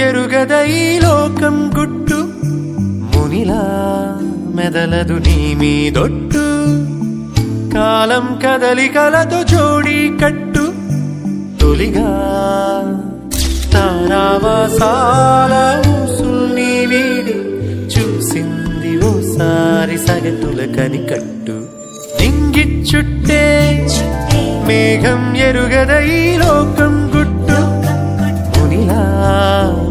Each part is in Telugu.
ఎరుగద ఈ లోకం గుట్టు మునిలా మెదలదు నీ మీదొట్టు కాలం కదలికలతో జోడి కట్టు తొలిగా తారావాసాల ఊసుల్ని వీడి చూసింది ఓసారి సగటుల కనికట్టు నింగిచ్చుట్టే మేఘం ఎరుగద ఈ లోకం గుట్టు మునిలా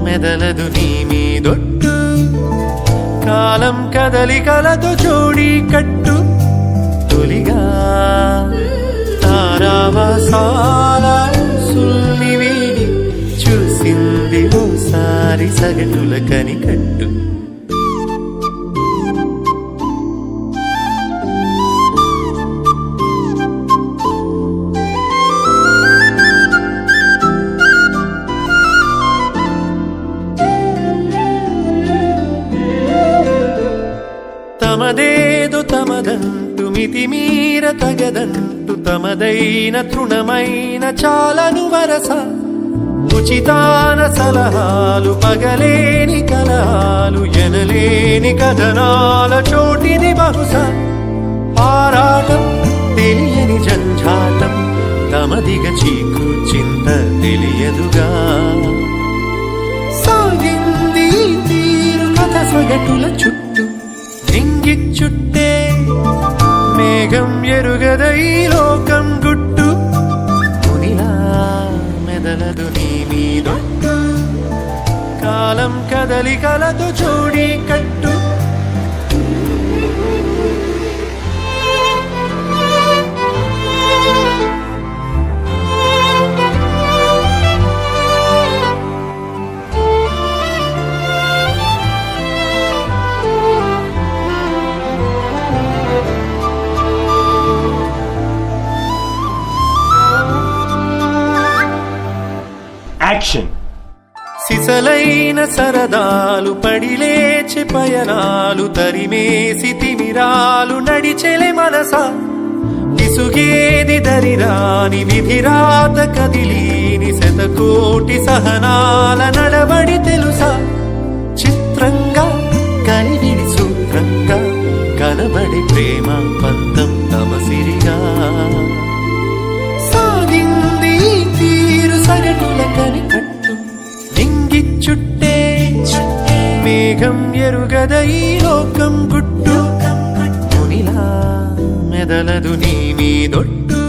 మెదలదు నీ మీదొట్టు కాలం కదలికలతో జోడి కట్టు తొలిగా తారావాసాల ఊసుల్ని వీడి చూసింది ఓసారి సగటుల కనికట్టు తమదేదో తమదంటు మితిమీర తగదంటు తమదైన తృణమైన చాలను వరస ఉచితాన సలహాలు పగలేని కలహాలు ఎనలేని కథనాల చోటిది బహుశా ఆరాటం తెలియని జంఝాటం తమదిగ చీకు చింత తెలియదుగా సాగింది తీరు కథ సగటుల చుట్టూ నింగిచ్చుట్టే మేఘం ఎరుగద ఈ లోకం గుట్టు మునిలా మెదలదు నీ మీదొట్టు కాలం కదలికలతో జోడి కట్టు యాక్షన్. సిసలైన సరదాలు పడిలేచి పయనాలు తరిమేసి తిమిరాలు నడిచెలె మనస విసుగేది దరిరాని విధిరాత కదిలీని శతకోటి సహనాల నడబడి తెలుసా చిత్రంగా కలివిడి సూత్రంగా కనబడి ప్రేమ పంతం తమసిరిగా సాగింది తీరు సగటుల కనికట్టు నింగిచ్చుట్టే మేఘం ఎరుగద ఈ లోకం గుట్టు మునిలా మెదలదు నీ మీదొట్టు